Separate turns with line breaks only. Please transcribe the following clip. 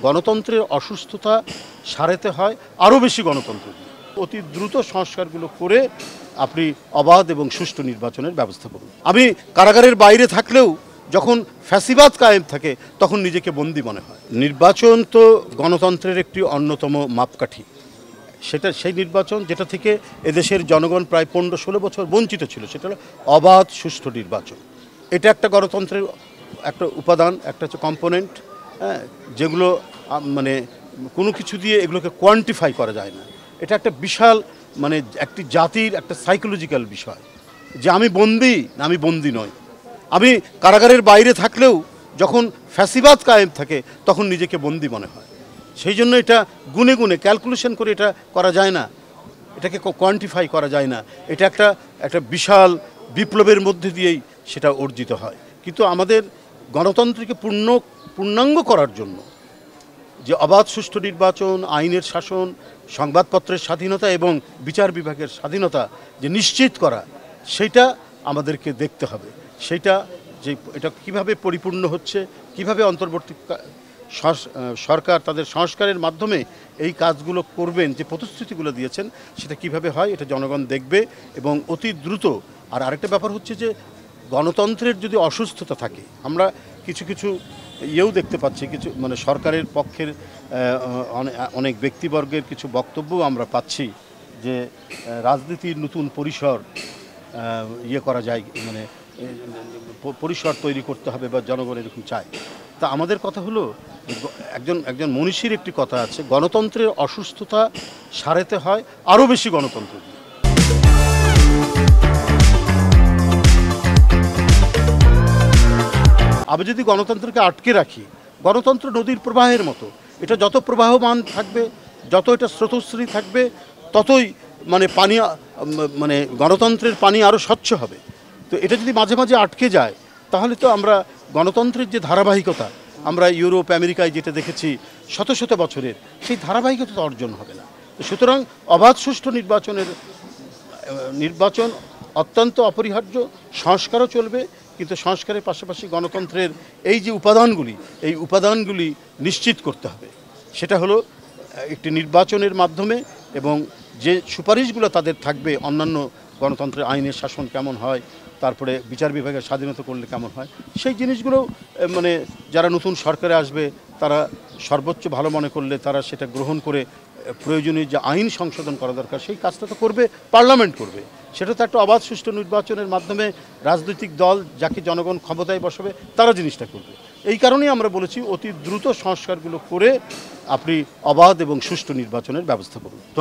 গণতন্ত্রের অসুস্থতা সারাতে হয় আরও বেশি গণতন্ত্র দিয়ে। অতি দ্রুত সংস্কারগুলো করে আপনি অবাধ এবং সুষ্ঠু নির্বাচনের ব্যবস্থা করুন। আমি কারাগারের বাইরে থাকলেও যখন ফ্যাসিবাদ কায়েম থাকে তখন নিজেকে বন্দী মনে হয়। নির্বাচন তো গণতন্ত্রের একটি অন্যতম মাপকাঠি। সেই নির্বাচন যেটা থেকে এদেশের জনগণ প্রায় 15-16 বছর বঞ্চিত ছিল, সেটা হলো অবাধ সুষ্ঠু নির্বাচন। এটা একটা গণতন্ত্রের একটা উপাদান, একটা হচ্ছে কম্পোনেন্ট, হ্যাঁ, যেগুলো মানে কোনো কিছু দিয়ে এগুলোকে কোয়ান্টিফাই করা যায় না। এটা একটা বিশাল মানে একটি জাতির একটা সাইকোলজিক্যাল বিষয় যে আমি বন্দী না আমি বন্দী নই। আমি কারাগারের বাইরে থাকলেও যখন ফ্যাসিবাদ কায়েম থাকে তখন নিজেকে বন্দী মনে হয়। সেই জন্য এটা গুনে গুনে ক্যালকুলেশন করে এটা করা যায় না, এটাকে কোয়ান্টিফাই করা যায় না। এটা একটা বিশাল বিপ্লবের মধ্যে দিয়েই সেটা অর্জিত হয়। কিন্তু আমাদের গণতন্ত্রকে পূর্ণাঙ্গ করার জন্য যে অবাধ সুষ্ঠু নির্বাচন, আইনের শাসন, সংবাদপত্রের স্বাধীনতা এবং বিচার বিভাগের স্বাধীনতা যে নিশ্চিত করা, সেটা আমাদেরকে দেখতে হবে। সেটা যে এটা কিভাবে পরিপূর্ণ হচ্ছে, কিভাবে অন্তর্বর্তী সরকার তাদের সংস্কারের মাধ্যমে এই কাজগুলো করবেন, যে প্রতিশ্রুতিগুলো দিয়েছেন সেটা কিভাবে হয় এটা জনগণ দেখবে এবং অতি দ্রুত। আর আরেকটা ব্যাপার হচ্ছে যে গণতন্ত্রের যদি অসুস্থতা থাকে, আমরা কিছু দেখতে পাচ্ছি, কিছু মানে সরকারের পক্ষের অনেক ব্যক্তিবর্গের কিছু বক্তব্য আমরা পাচ্ছি যে রাজনীতির নতুন পরিসর করা যায়, মানে পরিসর তৈরি করতে হবে বা জনগণ এরকম চায়। তা আমাদের কথা হলো, একজন মনীষীর একটি কথা আছে, গণতন্ত্রের অসুস্থতা সারাতে হয় আরও বেশি গণতন্ত্র দিয়ে। আমি যদি গণতন্ত্রকে আটকে রাখি, গণতন্ত্র নদীর প্রবাহের মতো, এটা যত প্রবাহমান থাকবে, যত এটা স্রোতস্বিনী থাকবে, ততই মানে গণতন্ত্রের পানি আরও স্বচ্ছ হবে। তো এটা যদি মাঝে মাঝে আটকে যায় তাহলে তো আমরা গণতন্ত্রের যে ধারাবাহিকতা আমরা ইউরোপ আমেরিকায় যেটা দেখেছি শত শত বছরের, সেই ধারাবাহিকতা অর্জন হবে না। সুতরাং অবাধ সুষ্ঠু নির্বাচন অত্যন্ত অপরিহার্য। সংস্কারও চলবে, কিন্তু সংস্কারের পাশাপাশি গণতন্ত্রের এই যে উপাদানগুলি নিশ্চিত করতে হবে। সেটা হলো একটি নির্বাচনের মাধ্যমে, এবং যে সুপারিশগুলো তাদের থাকবে, অন্যান্য গণতন্ত্রের আইনের শাসন কেমন হয়, তারপরে বিচার বিভাগের স্বাধীনতা করলে কেমন হয়, সেই জিনিসগুলো মানে যারা নতুন সরকারে আসবে তারা সর্বোচ্চ ভালো মনে করলে তারা সেটা গ্রহণ করে প্রয়োজনীয় যে আইন সংশোধন করা দরকার সেই কাজটা তো করবে, পার্লামেন্ট করবে। সেটা তো একটা অবাধ সুষ্ঠু নির্বাচনের মাধ্যমে রাজনৈতিক দল যাকে জনগণ ক্ষমতায় বসাবে তারা জিনিসটা করবে। এই কারণেই আমরা বলেছি অতি দ্রুত সংস্কারগুলো করে আপনি অবাধ এবং সুষ্ঠু নির্বাচনের ব্যবস্থা করুন।